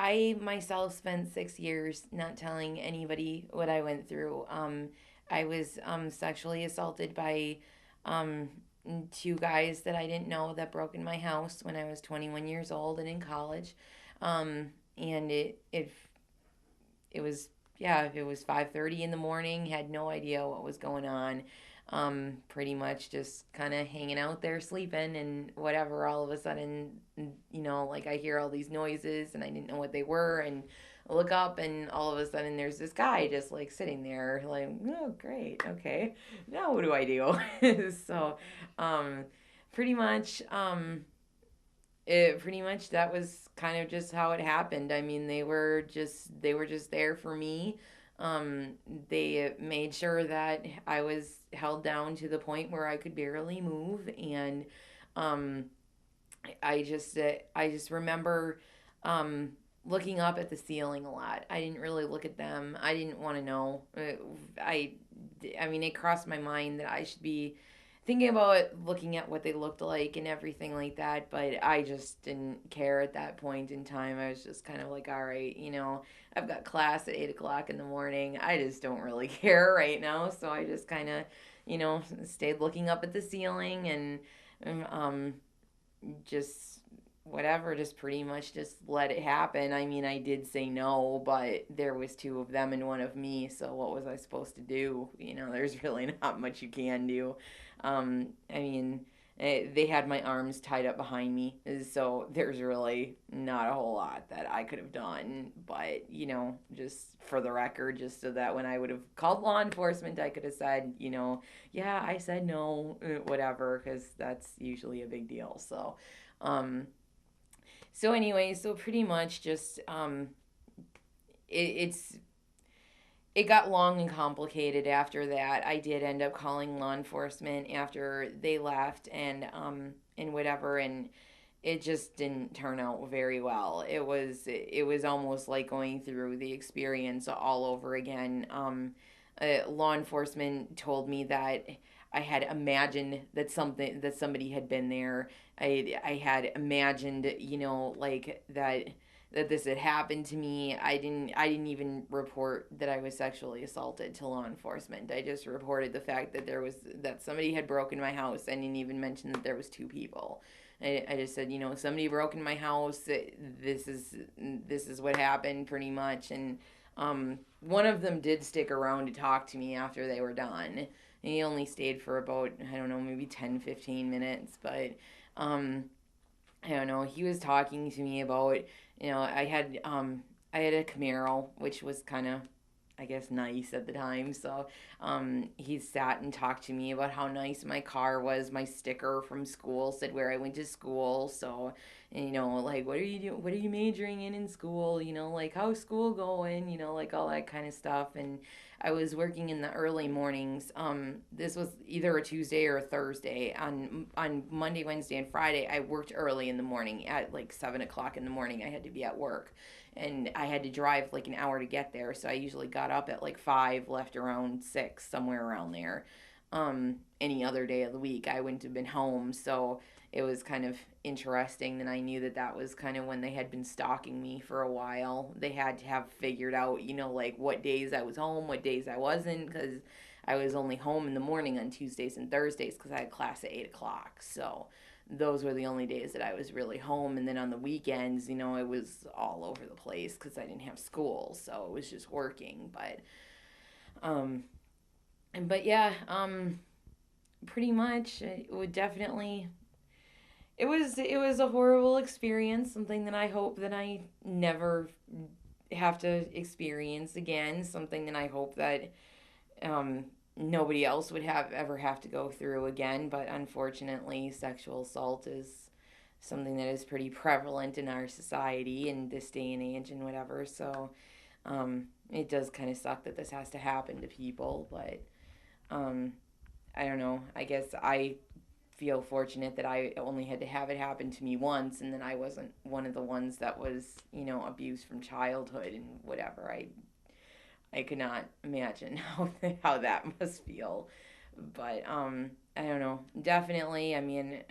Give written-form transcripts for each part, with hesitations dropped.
I myself spent 6 years not telling anybody what I went through. I was sexually assaulted by um, two guys that I didn't know that broke in my house when I was 21 years old and in college. And it was, yeah, it was 5:30 in the morning. Had no idea what was going on. Pretty much just kind of hanging out there sleeping and whatever. All of a sudden, like I hear all these noises and I didn't know what they were, and I look up and all of a sudden there's this guy just like sitting there like, oh great, okay, now what do I do? So um pretty much pretty much that was kind of just how it happened. I mean, they were just there for me. Um, they made sure that I was held down to the point where I could barely move, and um, I just remember um, looking up at the ceiling a lot. I didn't really look at them. I didn't want to know. I I mean, it crossed my mind that I should be thinking about looking at what they looked like and everything like that, but I just didn't care at that point in time. I was just kind of like, all right, I've got class at 8 o'clock in the morning. I just don't really care right now. So I just kind of, stayed looking up at the ceiling and um, just whatever, just pretty much just let it happen. I mean, I did say no, but there was two of them and one of me, so what was I supposed to do? There's really not much you can do. I mean, they had my arms tied up behind me, so there's really not a whole lot that I could have done. But, just for the record, just so that when I would have called law enforcement, I could have said, yeah, I said no, whatever, because that's usually a big deal. Um, so anyway, so pretty much just it's it got long and complicated after that. I did end up calling law enforcement after they left and whatever, and it just didn't turn out very well. It was almost like going through the experience all over again. Law enforcement told me that I had imagined that somebody had been there. I had imagined, like that this had happened to me. I didn't even report that I was sexually assaulted to law enforcement. I just reported the fact that somebody had broken my house. I didn't even mention that there was two people. I just said, somebody broke in my house. This is what happened pretty much. And one of them did stick around to talk to me after they were done. And he only stayed for about, I don't know, maybe 10, 15 minutes. But um, I don't know. He was talking to me about, I had a Camaro, which was kind of, I guess, nice at the time. So he sat and talked to me about how nice my car was. My sticker from school said where I went to school. So, and, like, what are you doing? What are you majoring in school? Like, how's school going? Like all that kind of stuff. And I was working in the early mornings. This was either a Tuesday or a Thursday. On Monday, Wednesday, and Friday, I worked early in the morning at like 7 o'clock in the morning. I had to be at work, and I had to drive like an hour to get there. So I usually got up at like 5, left around 6, somewhere around there. Any other day of the week, I wouldn't have been home. So it was kind of interesting. And I knew that that was kind of when they had been stalking me for a while. They had to have figured out, like what days I was home, what days I wasn't, because I was only home in the morning on Tuesdays and Thursdays because I had class at 8 o'clock. So those were the only days that I was really home. And then on the weekends, it was all over the place because I didn't have school. So it was just working. Um, but yeah, pretty much it would definitely, it was a horrible experience, something that I hope that I never have to experience again, something that I hope that um, nobody else would have to go through again. But unfortunately, sexual assault is something that is pretty prevalent in our society in this day and age and whatever. So it does kind of suck that this has to happen to people, but um, I don't know. I guess I feel fortunate that I only had to have it happen to me once, and then I wasn't one of the ones that was, abused from childhood and whatever. I could not imagine how that must feel. But I don't know. Definitely, I mean,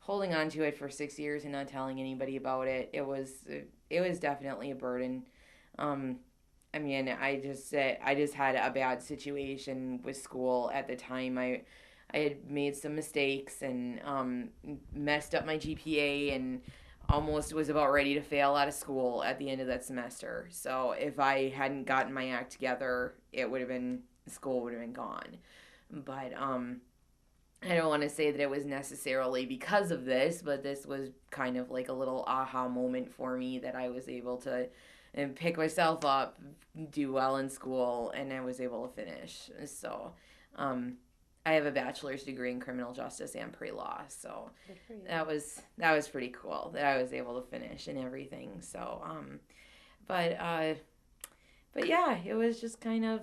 holding on to it for 6 years and not telling anybody about it, it was definitely a burden. Um, I mean, I just had a bad situation with school at the time. I had made some mistakes and messed up my GPA and almost was about ready to fail out of school at the end of that semester. So if I hadn't gotten my act together, it would have been school would have been gone. But I don't want to say that it was necessarily because of this, but this was kind of like a little aha moment for me that I was able to pick myself up, do well in school, and I was able to finish. So, um, I have a bachelor's degree in criminal justice and pre-law, so Good for you. that was pretty cool that I was able to finish and everything. So, but but yeah, it was just kind of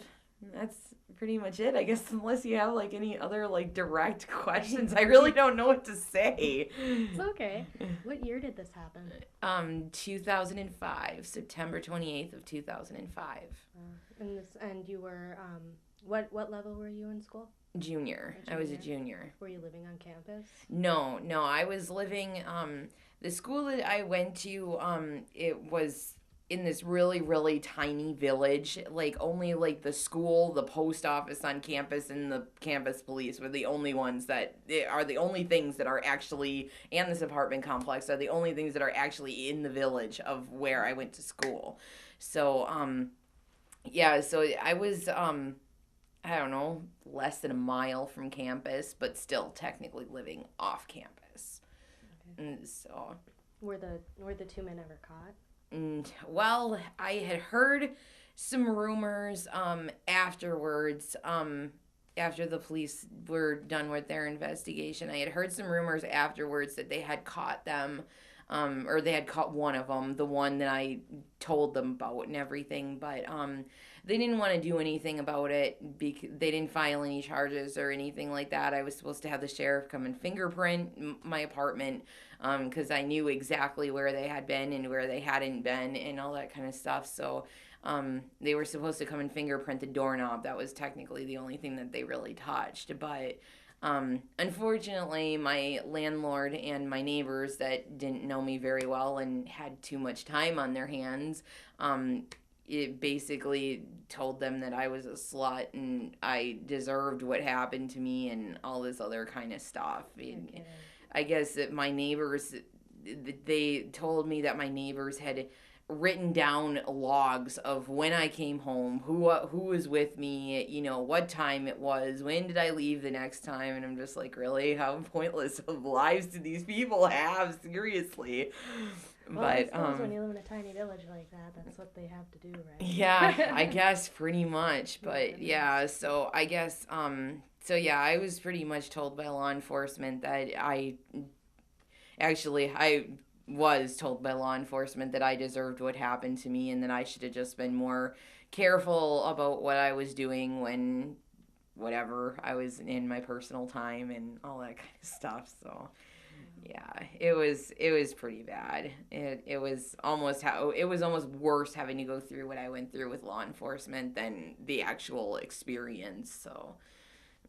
that's pretty much it, I guess. Unless you have like any other like direct questions, I really don't know what to say. It's okay. What year did this happen? 2005, September 28th of 2005. And you were what level were you in school? Junior. A I was a junior? junior. Were you living on campus? No, no, I was living the school that I went to it was in this really really tiny village, like only like the school, the post office on campus and the campus police were the only ones that are the only things that are actually, and this apartment complex are the only things that are actually in the village of where I went to school. So yeah, so I was I don't know, less than a mile from campus, but still technically living off campus. Okay. And so, Were the two men ever caught? well, I had heard some rumors afterwards, after the police were done with their investigation. I had heard some rumors afterwards that they had caught them, or they had caught one of them, the one that I told them about and everything, but they didn't want to do anything about it because they didn't file any charges or anything like that. I was supposed to have the sheriff come and fingerprint my apartment because I knew exactly where they had been and where they hadn't been and all that kind of stuff. So they were supposed to come and fingerprint the doorknob. That was technically the only thing that they really touched. But unfortunately, my landlord and my neighbors that didn't know me very well and had too much time on their hands, it basically told them that I was a slut and I deserved what happened to me and all this other kind of stuff. You're kidding. I guess that my neighbors, they told me that my neighbors had written down logs of when I came home, who was with me, what time it was, when did I leave the next time, and I'm just like, really, how pointless of lives do these people have? Seriously. Well, I But suppose when you live in a tiny village like that, that's what they have to do, right? yeah, I guess pretty much. My But goodness. yeah, so I guess so yeah, I was pretty much told by law enforcement that I was told by law enforcement that I deserved what happened to me and that I should have just been more careful about what I was doing when whatever I was in my personal time and all that kind of stuff. So yeah, it was pretty bad. It was almost worse having to go through what I went through with law enforcement than the actual experience. So,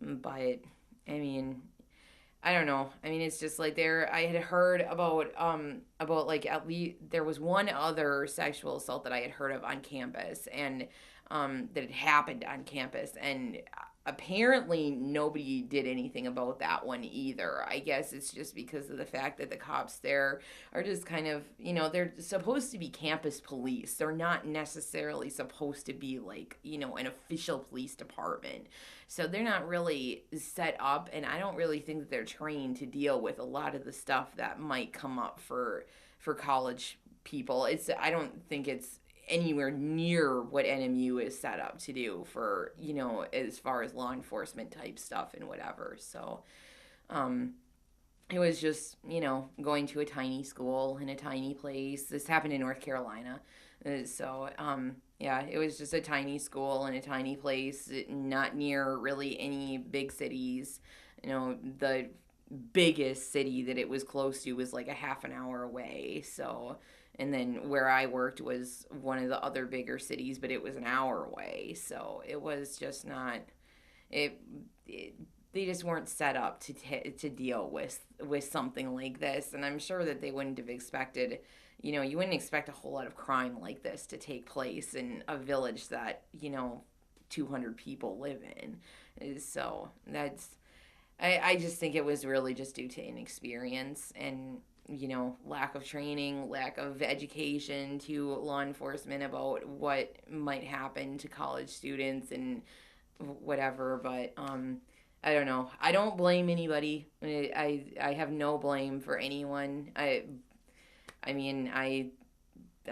but I mean, I don't know. I mean, it's just like there. I had heard about like at least there was one other sexual assault that I had heard of on campus, and that had happened on campus, and apparently nobody did anything about that one either. I guess it's just because of the fact that the cops there are just kind of, they're supposed to be campus police. They're not necessarily supposed to be like, an official police department. So they're not really set up, and I don't really think that they're trained to deal with a lot of the stuff that might come up for college people. I don't think it's anywhere near what NMU is set up to do for, as far as law enforcement type stuff and whatever. So, um, it was just, going to a tiny school in a tiny place. This happened in North Carolina. So, yeah, it was just a tiny school in a tiny place, not near really any big cities. The biggest city that it was close to was like a half an hour away. So, and then where I worked was one of the other bigger cities, but it was an hour away. So it was just not it, it they just weren't set up to deal with something like this, and I'm sure that they wouldn't have expected, you wouldn't expect a whole lot of crime like this to take place in a village that 200 people live in. So that's I just think it was really just due to inexperience and lack of training, lack of education to law enforcement about what might happen to college students and whatever. But I don't know. I don't blame anybody. I have no blame for anyone. I mean, I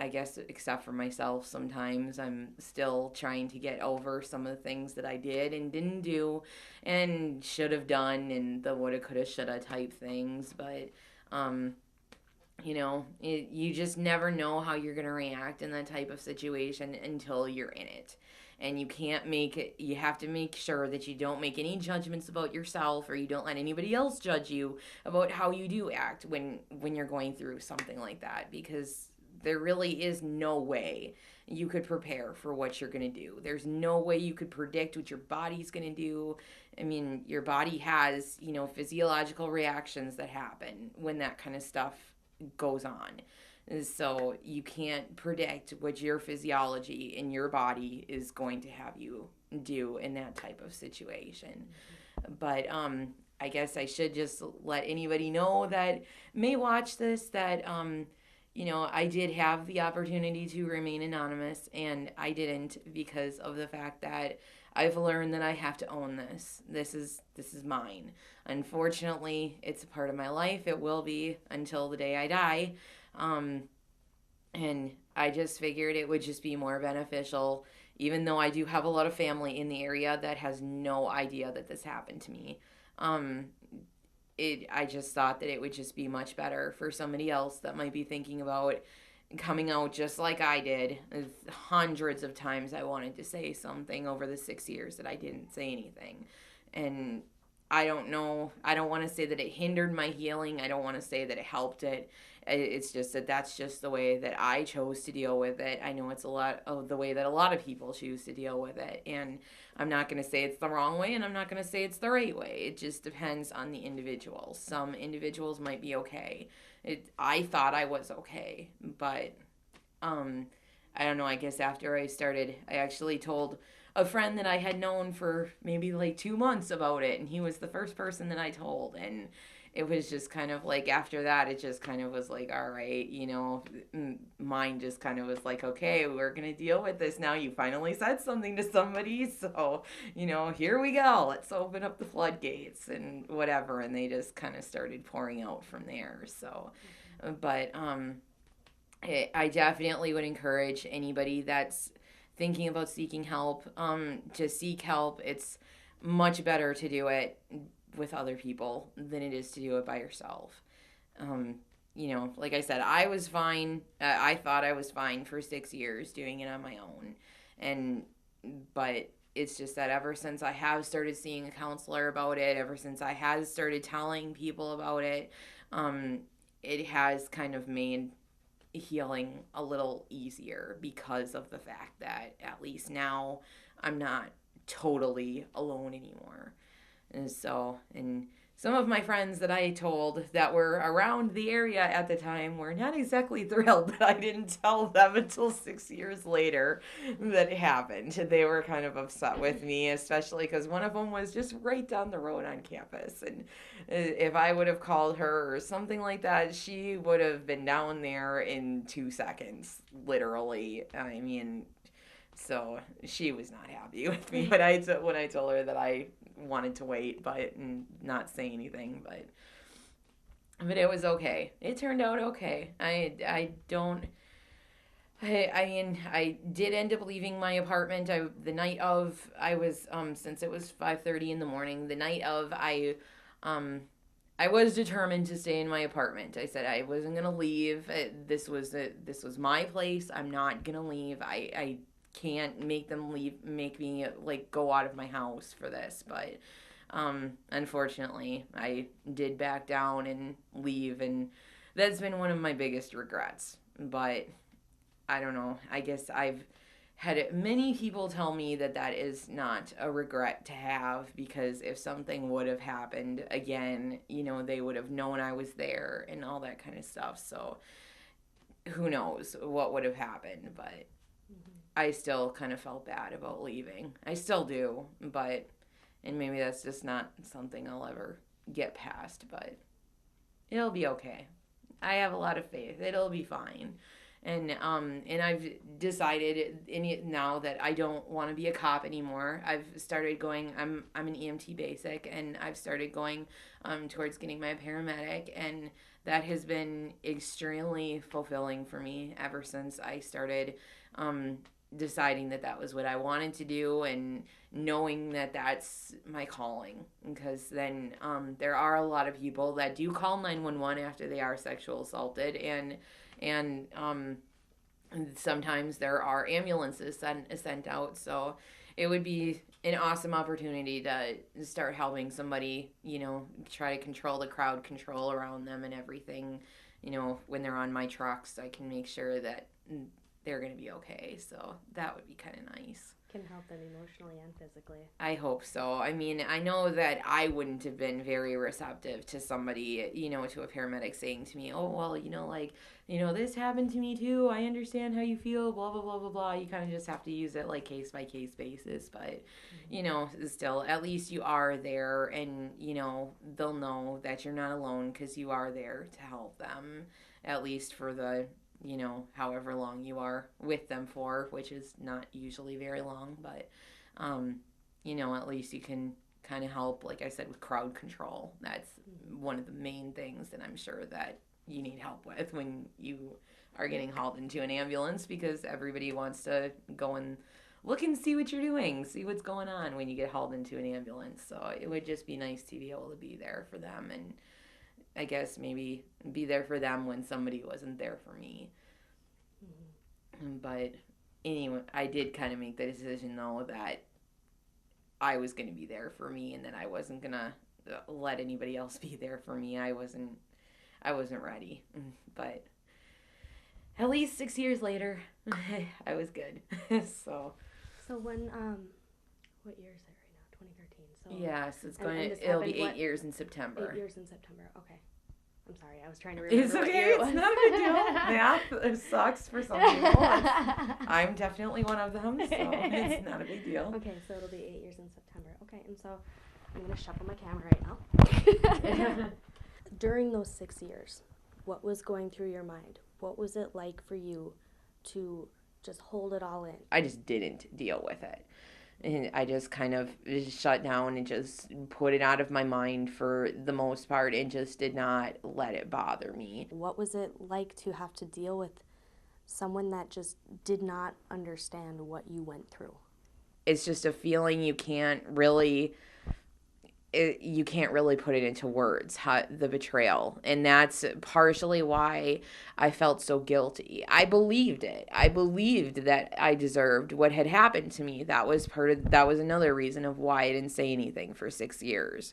guess except for myself sometimes I'm still trying to get over some of the things that I did and didn't do and should have done, and the woulda coulda shoulda type things. But um you just never know how you're going to react in that type of situation until you're in it. And you have to make sure that you don't make any judgments about yourself, or you don't let anybody else judge you about how you do act when you're going through something like that, because there really is no way you could prepare for what you're going to do. There's no way you could predict what your body's going to do. I mean, your body has, physiological reactions that happen when that kind of stuff goes on. So you can't predict what your physiology in your body is going to have you do in that type of situation. But I guess I should just let anybody know that may watch this that I did have the opportunity to remain anonymous, and I didn't because of the fact that I've learned that I have to own this. This is mine. Unfortunately, it's a part of my life. It will be until the day I die. And I just figured it would just be more beneficial, even though I do have a lot of family in the area that has no idea that this happened to me. Um, I just thought that it would just be much better for somebody else that might be thinking about coming out just like I did. Hundreds of times I wanted to say something over the 6 years that I didn't say anything. And I don't know. I don't want to say that it hindered my healing. I don't want to say that it helped it. It's just that that's just the way that I chose to deal with it. I know it's a lot of the way that a lot of people choose to deal with it. And I'm not going to say it's the wrong way, and I'm not going to say it's the right way. It just depends on the individual. Some individuals might be okay. I thought I was okay, but I don't know. I guess after I actually told a friend that I had known for maybe like 2 months about it, and he was the first person that I told. And it was just kind of like after that, it just kind of was like, all right, mine just kind of was like, okay, we're going to deal with this now. You finally said something to somebody. So, here we go. Let's open up the floodgates and whatever. And they just kind of started pouring out from there. So, but I definitely would encourage anybody that's thinking about seeking help to seek help. It's much better to do it with other people than it is to do it by yourself. Like I said, I was fine. I thought I was fine for 6 years doing it on my own. But it's just that ever since I have started seeing a counselor about it, ever since I have started telling people about it, it has kind of made healing a little easier because of the fact that at least now I'm not totally alone anymore. And some of my friends that I told that were around the area at the time were not exactly thrilled that I didn't tell them until 6 years later that it happened. They were kind of upset with me, especially because one of them was just right down the road on campus. And if I would have called her or something like that, she would have been down there in 2 seconds, literally. I mean, so she was not happy with me when I told her that I wanted to wait and not say anything, but it was okay. It turned out okay. I mean, I did end up leaving my apartment. The night of, I was since it was 5:30 in the morning, the night of, I was determined to stay in my apartment. I said I wasn't gonna leave. This was my place. I'm not gonna leave. I can't make me like go out of my house for this. But unfortunately, I did back down and leave, and that's been one of my biggest regrets. But I don't know. I guess I've many people tell me that that is not a regret to have, because if something would have happened again, they would have known I was there and all that kind of stuff. So who knows what would have happened, but I still kind of felt bad about leaving. I still do, and maybe that's just not something I'll ever get past, but it'll be okay. I have a lot of faith. It'll be fine. And I've decided now that I don't want to be a cop anymore. I've started going. I'm an EMT basic, and I've started going towards getting my paramedic, and that has been extremely fulfilling for me ever since I started deciding that that was what I wanted to do, and knowing that that's my calling. Because then there are a lot of people that do call 911 after they are sexual assaulted, and sometimes there are ambulances sent out. So it would be an awesome opportunity to start helping somebody, try to control the crowd control around them and everything. When they're on my trucks, I can make sure that they're going to be okay. So that would be kind of nice. Can help them emotionally and physically. I hope so. I mean, I know that I wouldn't have been very receptive to somebody, to a paramedic saying to me, oh, well, this happened to me too. I understand how you feel, blah, blah, blah, blah, blah. You kind of just have to use it like case by case basis. But, still, at least you are there, and, they'll know that you're not alone because you are there to help them, at least for the however long you are with them for, which is not usually very long, but, at least you can kind of help, like I said, with crowd control. That's one of the main things that I'm sure that you need help with when you are getting hauled into an ambulance, because everybody wants to go and look and see what you're doing, see what's going on when you get hauled into an ambulance. So it would just be nice to be able to be there for them, and I guess maybe be there for them when somebody wasn't there for me. But anyway, I did kind of make the decision, though, that I was going to be there for me, and that I wasn't going to let anybody else be there for me. I wasn't ready. But at least 6 years later, I was good. So when what year is it right now? 2013. So yes, it'll be 8 years in September. 8 years in September. Okay. I'm sorry. I was trying to remember. It's okay. It's not a big deal. Math sucks for some people. I'm definitely one of them, so it's not a big deal. Okay, so it'll be 8 years in September. Okay, and so I'm going to shuffle my camera right now. During those 6 years, what was going through your mind? What was it like for you to just hold it all in? I just didn't deal with it. And I just kind of shut down and just put it out of my mind for the most part, and just did not let it bother me. What was it like to have to deal with someone that just did not understand what you went through? It's just a feeling you can't really put it into words, the betrayal. And that's partially why I felt so guilty. I believed it. I believed that I deserved what had happened to me. That was another reason of why I didn't say anything for 6 years.